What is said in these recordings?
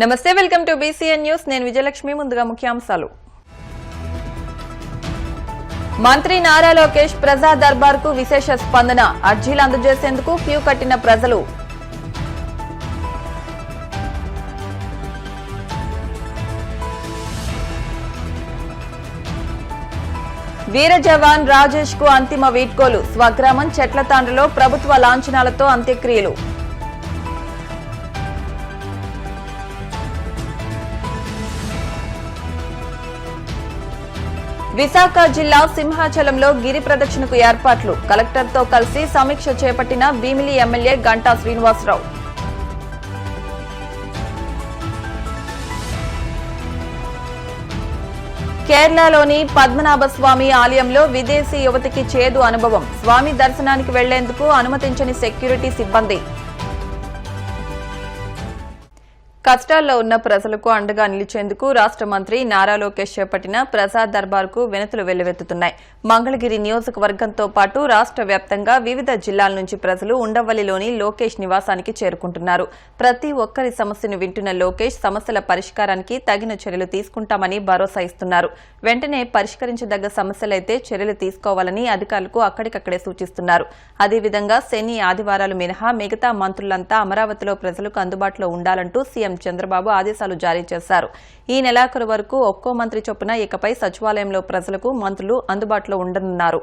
నమస్తే, welcome to BCN news. నేను విజయలక్ష్మి. ముందుగా ముఖ్యాంశాలు. మంత్రి నారా లోకేష్ ప్రజా దర్బార్ కు విశేష స్పందన. అర్జీలు అందజేసేందుకు క్యూ కట్టిన ప్రజలు. వీర జవాన్ రాజేష్ కు అంతిమ వీడ్కోలు. స్వగ్రామం చెట్లతాండ్రలో ప్రభుత్వ లాంఛనాలతో అంత్యక్రియలు. విశాఖ జిల్లా సింహాచలంలో గిరి ప్రదక్షిణకు ఏర్పాట్లు. కలెక్టర్తో కలిసి సమీక్ష చేపట్టిన భీమిలి ఎమ్మెల్యే గంటా శ్రీనివాసరావు. కేరళలోని పద్మనాభస్వామి ఆలయంలో విదేశీ యువతికి చేదు అనుభవం. స్వామి దర్శనానికి వెళ్లేందుకు అనుమతించని సెక్యూరిటీ సిబ్బంది. కష్టాల్లో ఉన్న ప్రజలకు అండగా నిలిచేందుకు రాష్ట్ర మంత్రి నారా లోకేష్ చేపట్టిన ప్రజా దర్బార్ కు వినతులు వెల్లువెత్తుతున్నాయి. మంగళగిరి నియోజకవర్గంతో పాటు రాష్ట్ర వ్యాప్తంగా వివిధ జిల్లాల నుంచి ప్రజలు ఉండవల్లిలోని లోకేష్ నివాసానికి చేరుకుంటున్నారు. ప్రతి ఒక్కరి సమస్యను వింటున్న లోకేష్ సమస్యల పరిష్కారానికి తగిన చర్యలు తీసుకుంటామని భరోసా ఇస్తున్నారు. వెంటనే పరిష్కరించదగ్గ సమస్యలైతే చర్యలు తీసుకోవాలని అధికారులకు అక్కడికక్కడే సూచిస్తున్నారు. అదేవిధంగా శని, ఆదివారాలు మినహా మిగతా మంత్రులంతా అమరావతిలో ప్రజలకు అందుబాటులో ఉండాలంటూ సీఎం చంద్రబాబు ఆదేశాలు జారీ చేశారు. ఈ నెలాఖరు వరకు ఒక్కో మంత్రి చొప్పున ఇకపై సచివాలయంలో ప్రజలకు మంత్రులు అందుబాటులో ఉండనున్నారు.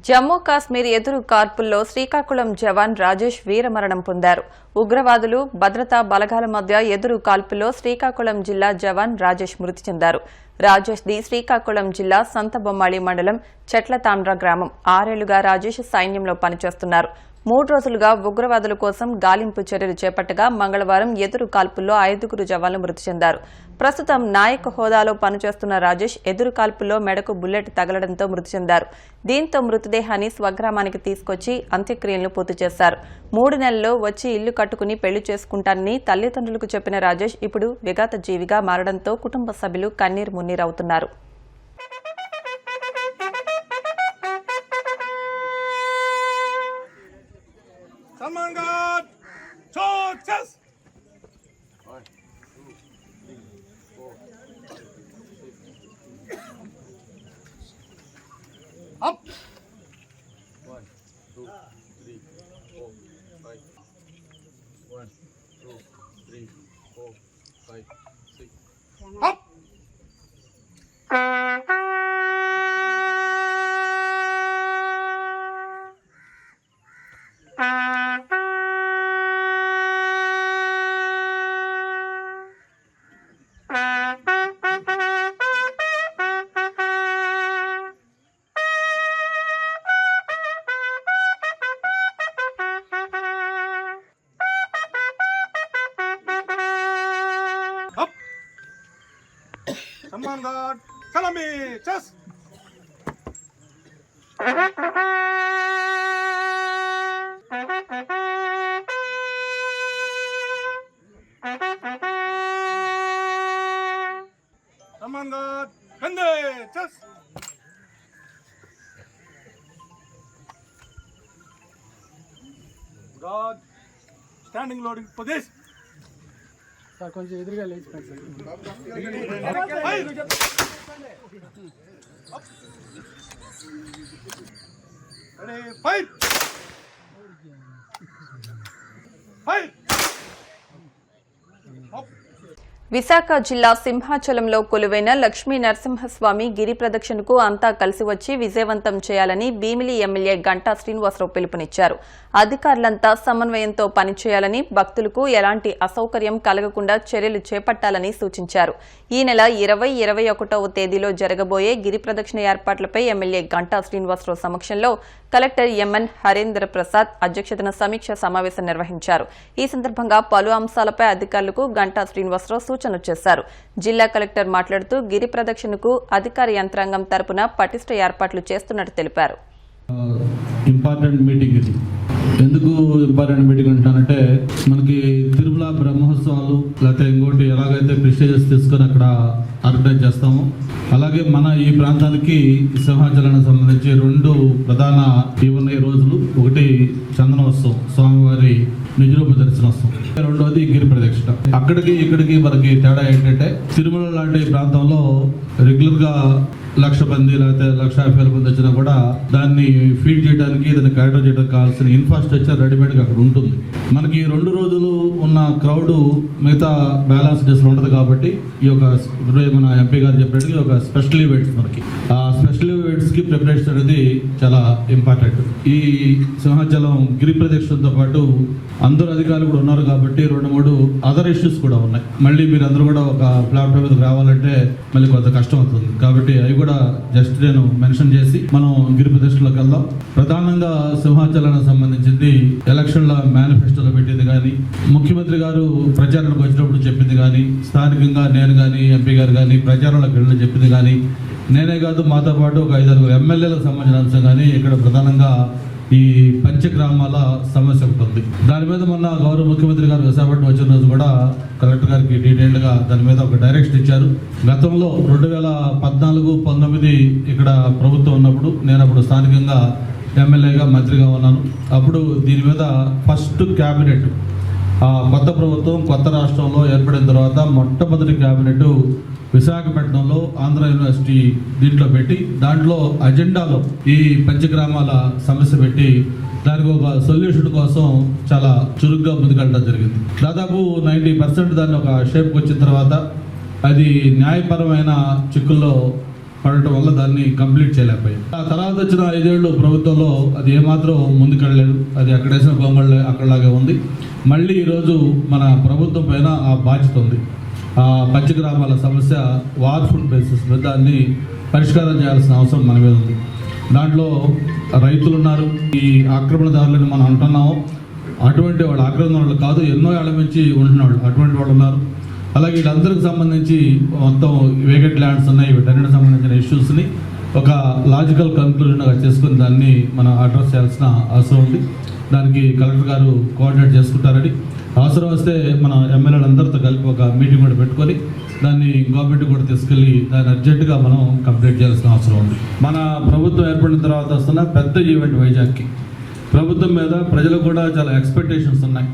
జమ్మూ కాశ్మీర్ ఎదురు కార్పుల్లో శ్రీకాకుళం జవాన్ రాజేష్ వీరమరణం పొందారు. ఉగ్రవాదులు, భద్రతా బలగాల మధ్య ఎదురు కాల్పుల్లో శ్రీకాకుళం జిల్లా జవాన్ రాజేష్ మృతి చెందారు. రాజేష్ ది శ్రీకాకుళం జిల్లా సంతబొమ్మాళి మండలం చెట్లతాండ్ర గ్రామం. 6 ఏళ్లుగా రాజేష్ సైన్యంలో పనిచేస్తున్నారు. 3 రోజులుగా ఉగ్రవాదుల కోసం గాలింపు చర్యలు చేపట్టగా మంగళవారం ఎదురు కాల్పుల్లో 5 జవాన్లు మృతి చెందారు. ప్రస్తుతం నాయక హోదాలో పనిచేస్తున్న రాజేష్ ఎదురు కాల్పుల్లో మెడకు బుల్లెట్ తగలడంతో మృతి చెందారు. దీంతో మృతదేహాన్ని స్వగ్రామానికి తీసుకొచ్చి అంత్యక్రియలను పూర్తి చేశారు. 3 నెలల్లో వచ్చి ఇల్లు కట్టుకుని పెళ్లి చేసుకుంటానని తల్లిదండ్రులకు చెప్పిన రాజేష్ ఇప్పుడు విఘాత జీవిగా మారడంతో కుటుంబ సభ్యులు కన్నీరు మున్నీరవుతున్నారు. Someone got success. 1, 2, 3, 4, 5, 6. Up. 1, 2, 3, 4, 5. 1, 2, 3, 4, 5, 6. Up. Up. Someone got Kalami. Chess. Someone got Kande. Chess. God. Standing loading for this. Sir కొంచెం ఎదురుగా లేచిపోయింది sir. Ready, fight. Fight. Up. Visakha జిల్లా సింహాచలంలో కొలువైన లక్ష్మీ నరసింహస్వామి గిరి ప్రదక్షిణకు అంతా కలిసి వచ్చి విజయవంతం చేయాలని భీమిలి ఎమ్మెల్యే గంటా శ్రీనివాసరావు పిలుపునిచ్చారు. అధికారులంతా సమన్వయంతో పనిచేయాలని, భక్తులకు ఎలాంటి అసౌకర్యం కలగకుండా చర్యలు చేపట్టాలని సూచించారు. ఈ నెల 20, 21వ తేదీలో జరగబోయే గిరి ప్రదక్షిణ ఏర్పాట్లపై ఎమ్మెల్యే గంటా శ్రీనివాసరావు సమక్షంలో కలెక్టర్ ఎంఎన్ హరేంద్ర ప్రసాద్ అధ్యక్షతన సమీక్ష సమావేశం నిర్వహించారు. ఈ సందర్భంగా పలు అంశాలపై అధికారులకు గంటా శ్రీనివాసరావు సూచనలు చేశారు. జిల్లా కలెక్టర్ మాట్లాడుతూ గిరి ప్రదక్షిణకు అధికార యంత్రాంగం తరపున పటిష్ట ఏర్పాట్లు చేస్తున్నట్టు తెలిపారు. ఇంపార్టెంట్ మీటింగ్ ఇది. ఎందుకు ఇంపార్టెంట్ మీటింగ్ అంటానంటే, మనకి తిరుమల బ్రహ్మోత్సవాలు లేకపోతే ఇంకోటి ఎలాగైతే ప్రెస్టేజెస్ తీసుకొని అక్కడ ఆర్గనైజ్ చేస్తామో, అలాగే మన ఈ ప్రాంతానికి సింహాచలానికి సంబంధించి 2 ప్రధాన ఈ రోజులు. ఒకటి చందనోత్సవం, స్వామివారి నిజరూప దర్శనోత్సవం. రెండోది గిరి ప్రదక్షిణ. అక్కడికి ఇక్కడికి మనకి తేడా ఏంటంటే, తిరుమల లాంటి ప్రాంతంలో రెగ్యులర్ గా 1,00,000 మంది లేకపోతే 1,50,000 మంది వచ్చినా కూడా దాన్ని ఫీడ్ చేయడానికి, దాన్ని క్యాటర్ చేయడానికి కావాల్సిన ఇన్ఫ్రాస్ట్రక్చర్ రెడీమేడ్ గా అక్కడ ఉంటుంది. మనకి 2 రోజులు ఉన్న క్రౌడ్ మిగతా బ్యాలెన్స్ డేస్ ఉండదు కాబట్టి ఈ యొక్క మన ఎంపీ గారు చెప్పినట్టుగా ఒక స్పెషల్ ఈవెంట్స్, మనకి ఆ స్పెషల్ ఈవెంట్స్ కి ప్రిపరేషన్ అనేది చాలా ఇంపార్టెంట్. ఈ సింహాచలం గిరి ప్రదక్షిణతో పాటు అందరూ అధికారులు కూడా ఉన్నారు కాబట్టి 2-3 అదర్ ఇష్యూస్ కూడా ఉన్నాయి. మళ్ళీ మీరు అందరూ కూడా ఒక ప్లాట్ఫామ్ మీద రావాలంటే మళ్ళీ కొంత కష్టం అవుతుంది కాబట్టి అవి కూడా జస్ట్ నేను మెన్షన్ చేసి మనం గిరి ప్రదక్షిణలోకి వెళ్దాం. ప్రధానంగా సింహాచలానికి సంబంధించింది ఎలక్షన్ల మేనిఫెస్టోలో పెట్టింది కానీ, ముఖ్యమంత్రి గారు ప్రచారానికి వచ్చినప్పుడు చెప్పింది కానీ, స్థానికంగా నేను కానీ ఎంపీ గారు కానీ ప్రచారంలోకి వెళ్ళి చెప్పింది కానీ, నేనే కాదు మాతో పాటు ఒక 5-6 ఎమ్మెల్యేలకు సంబంధించిన అంశం కానీ ఇక్కడ ప్రధానంగా ఈ పంచగ్రామాల సమస్య ఉంటుంది. దాని మీద మొన్న గౌరవ ముఖ్యమంత్రి గారు విశాఖపట్నం వచ్చిన రోజు కూడా కలెక్టర్ గారికి డీటెయిల్డ్గా దాని మీద ఒక డైరెక్షన్ ఇచ్చారు. గతంలో 2014-19 ఇక్కడ ప్రభుత్వం ఉన్నప్పుడు నేను అప్పుడు స్థానికంగా ఎమ్మెల్యేగా మంత్రిగా ఉన్నాను. అప్పుడు దీని మీద ఫస్ట్ క్యాబినెట్ కొత్త ప్రభుత్వం కొత్త రాష్ట్రంలో ఏర్పడిన తర్వాత మొట్టమొదటి క్యాబినెట్ విశాఖపట్నంలో ఆంధ్ర యూనివర్సిటీ దీంట్లో పెట్టి దాంట్లో అజెండాలో ఈ పంచగ్రామాల సమస్య పెట్టి దానికి ఒక సొల్యూషన్ కోసం చాలా చురుగ్గా ముందుకెళ్ళడం జరిగింది. దాదాపు 90% దాన్ని ఒక షేప్కి వచ్చిన తర్వాత అది న్యాయపరమైన చిక్కుల్లో పడటం వల్ల దాన్ని కంప్లీట్ చేయలేకపోయాయి. ఆ తర్వాత వచ్చిన 5 ఏళ్ళు ప్రభుత్వంలో అది ఏమాత్రం ముందుకెళ్ళలేదు. అది అక్కడేసిన గొంగళ్ళు అక్కడలాగే ఉంది. మళ్ళీ ఈరోజు మన ప్రభుత్వం పైన ఆ బాధ్యత ఉంది. ఆ పంచగ్రామాల సమస్య వార్ఫుల్ బేసిస్ మీద దాన్ని పరిష్కారం చేయాల్సిన అవసరం మన మీద ఉంది. దాంట్లో రైతులు ఉన్నారు. ఈ ఆక్రమణదారులని మనం అంటున్నాము, అటువంటి వాళ్ళు ఆక్రమణదారులు కాదు, ఎన్నో ఏళ్ల నుంచి ఉంటున్నాడు అటువంటి వాళ్ళు ఉన్నారు. అలాగే వీళ్ళందరికి సంబంధించి మొత్తం వేకెట్ ల్యాండ్స్ ఉన్నాయి, వీటన్నిటికి సంబంధించిన ఇష్యూస్ని ఒక లాజికల్ కన్క్లూజన్గా చేసుకుని దాన్ని మనం అడ్రస్ చేయాల్సిన అవసరం ఉంది. దానికి కలెక్టర్ గారు కోఆర్డినేట్ చేసుకుంటారని, అవసరం వస్తే మన ఎమ్మెల్యేలందరితో కలిపి ఒక మీటింగ్ కూడా పెట్టుకొని దాన్ని గవర్నమెంట్ కూడా తీసుకెళ్ళి దాన్ని అర్జెంటుగా మనం కంప్లీట్ చేయాల్సిన అవసరం ఉంది. మన ప్రభుత్వం ఏర్పడిన తర్వాత వస్తున్న పెద్ద ఈవెంట్ వైజాగ్కి ప్రభుత్వం మీద ప్రజలకు కూడా చాలా ఎక్స్పెక్టేషన్స్ ఉన్నాయి.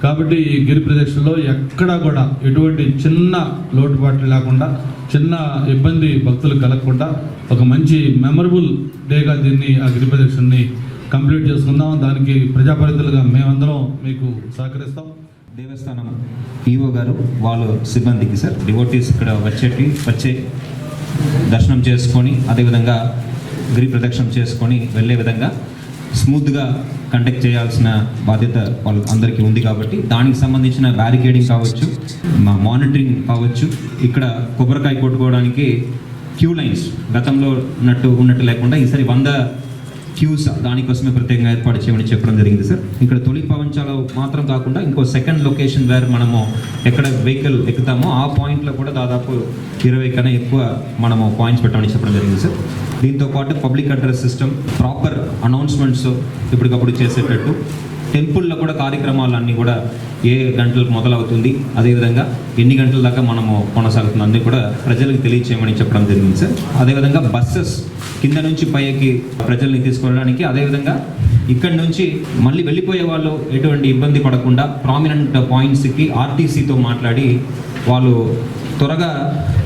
కాబట్టి ఈ గిరి ప్రదక్షిణలో ఎక్కడా కూడా ఎటువంటి చిన్న లోటుపాట్లు లేకుండా, చిన్న ఇబ్బంది భక్తులు కలగకుండా ఒక మంచి మెమరబుల్ డేగా దీన్ని ఆ గిరి ప్రదక్షిణని కంప్లీట్ చేసుకుందాం. దానికి ప్రజాప్రతినిధులుగా మేమందరం మీకు సహకరిస్తాం. దేవస్థానం ఈఓ గారు వాళ్ళ సిబ్బందికి సార్, డివోటీస్ ఇక్కడ వచ్చే దర్శనం చేసుకొని అదేవిధంగా గిరి ప్రదక్షిణం చేసుకొని వెళ్ళే విధంగా స్మూత్గా కండక్ట్ చేయాల్సిన బాధ్యత వాళ్ళ అందరికీ ఉంది. కాబట్టి దానికి సంబంధించిన బ్యారికేడింగ్ కావచ్చు, మానిటరింగ్ కావచ్చు, ఇక్కడ కొబ్బరికాయ కొట్టుకోవడానికి క్యూ లైన్స్ గతంలో ఉన్నట్టు లేకుండా ఈసారి 100 క్యూస్ దానికోసమే ప్రత్యేకంగా ఏర్పాటు చేయమని చెప్పడం జరిగింది సార్. ఇక్కడ తొలి పవంచాలో మాత్రం కాకుండా ఇంకో సెకండ్ లొకేషన్ వేర్ మనము ఎక్కడ వెహికల్ ఎక్కుతామో ఆ పాయింట్లో కూడా దాదాపు 20 కన్నా ఎక్కువ మనము పాయింట్స్ పెట్టమని చెప్పడం జరిగింది సార్. దీంతో పాటు public address system, proper announcements ఇప్పటికప్పుడు చేసేటట్టు, టెంపుల్లో కూడా కార్యక్రమాలన్నీ కూడా ఏ గంటలకు మొదలవుతుంది, అదేవిధంగా ఎన్ని గంటల దాకా మనము కొనసాగుతుంది అన్నీ కూడా ప్రజలకు తెలియచేయమని చెప్పడం జరిగింది సార్. అదేవిధంగా బస్సెస్ కింద నుంచి పైకి ప్రజల్ని తీసుకెళ్ళడానికి, అదేవిధంగా ఇక్కడి నుంచి మళ్ళీ వెళ్ళిపోయే వాళ్ళు ఎటువంటి ఇబ్బంది పడకుండా ప్రామినెంట్ పాయింట్స్కి ఆర్టీసీతో మాట్లాడి వాళ్ళు త్వరగా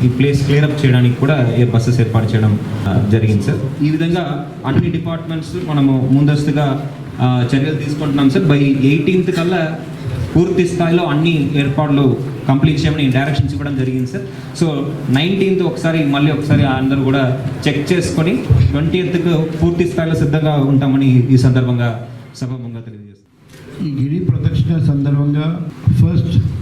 ఈ ప్లేస్ క్లియరప్ చేయడానికి కూడా బస్సెస్ ఏర్పాటు చేయడం జరిగింది సార్. ఈ విధంగా అన్ని డిపార్ట్మెంట్స్ మనము ముందస్తుగా చర్యలు తీసుకుంటున్నాం సార్. బై 18th కల్లా పూర్తి స్థాయిలో అన్ని ఏర్పాట్లు కంప్లీట్ చేయమని డైరెక్షన్స్ ఇవ్వడం జరిగింది సార్. సో 19th మళ్ళీ ఒకసారి అందరూ కూడా చెక్ చేసుకొని 20th పూర్తి స్థాయిలో సిద్ధంగా ఉంటామని ఈ సందర్భంగా సభాముఖంగా తెలియజేస్తాం. ఈ గిరి ప్రదక్షిణ సందర్భంగా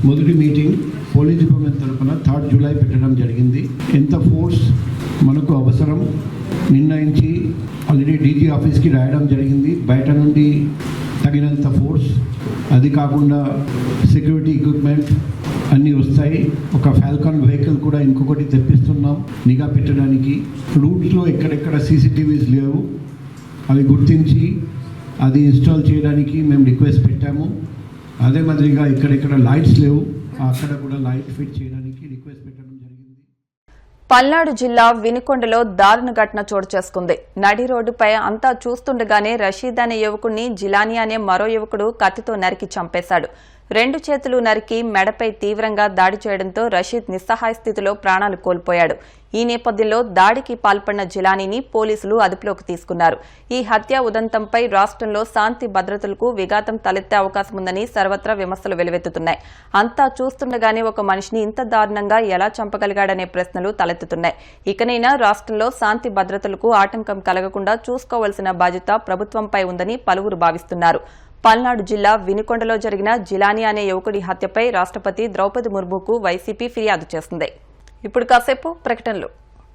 మొదటి మీటింగ్ పోలీస్ డిపార్ట్మెంట్ తరఫున 3rd జూలై పెట్టడం జరిగింది. ఎంత ఫోర్స్ మనకు అవసరం నిర్ణయించి ఆల్రెడీ డీజీ ఆఫీస్కి రాయడం జరిగింది. బయట నుండి తగినంత ఫోర్స్, అది కాకుండా సెక్యూరిటీ ఎక్విప్మెంట్ అన్నీ వస్తాయి. ఒక ఫాల్కాన్ వెహికల్ కూడా ఇంకొకటి తెప్పిస్తున్నాం నిఘా పెట్టడానికి. రూట్స్లో ఎక్కడెక్కడ సీసీటీవీస్ లేవు అవి గుర్తించి అది ఇన్స్టాల్ చేయడానికి మేము రిక్వెస్ట్ పెట్టాము. అదే మాదిరిగా ఎక్కడెక్కడ లైట్స్ లేవు అక్కడ కూడా లైట్ ఫిట్ చేయడానికి రిక్వెస్ట్ పెట్టడం జరిగింది. పల్నాడు జిల్లా వినుకొండలో దారుణ ఘటన చోటు చేసుకుంది. నడి రోడ్డుపై అంతా చూస్తుండగానే రషీద్ అనే యువకుడిని జిలానీ అనే మరో యువకుడు కత్తితో నరికి చంపేశాడు. 2 చేతులు నరికి మెడపై తీవ్రంగా దాడి చేయడంతో రషీద్ నిస్సహాయ స్థితిలో ప్రాణాలు కోల్పోయాడు. ఈ నేపథ్యంలో దాడికి పాల్పడిన జిలానీని పోలీసులు అదుపులోకి తీసుకున్నారు. ఈ హత్య ఉదంతంపై రాష్ట్రంలో శాంతి భద్రతలకు విఘాతం తలెత్తే అవకాశం ఉందని సర్వత్రా విమర్శలు వెలువెత్తుతున్నాయి. అంతా చూస్తుండగానే ఒక మనిషిని ఇంత దారుణంగా ఎలా చంపగలిగాడనే ప్రశ్నలు తలెత్తుతున్నాయి. ఇకనైనా రాష్ట్రంలో శాంతి భద్రతలకు ఆటంకం కలగకుండా చూసుకోవాల్సిన బాధ్యత ప్రభుత్వంపై ఉందని పలువురు భావిస్తున్నారు. పల్నాడు జిల్లా వినుకొండలో జరిగిన జిలానీ అనే యువకుడి హత్యపై రాష్ట్రపతి ద్రౌపది ముర్ముకు వైసీపీ ఫిర్యాదు చేసింది. ఇప్పుడు కాసేపు ప్రకటనలు.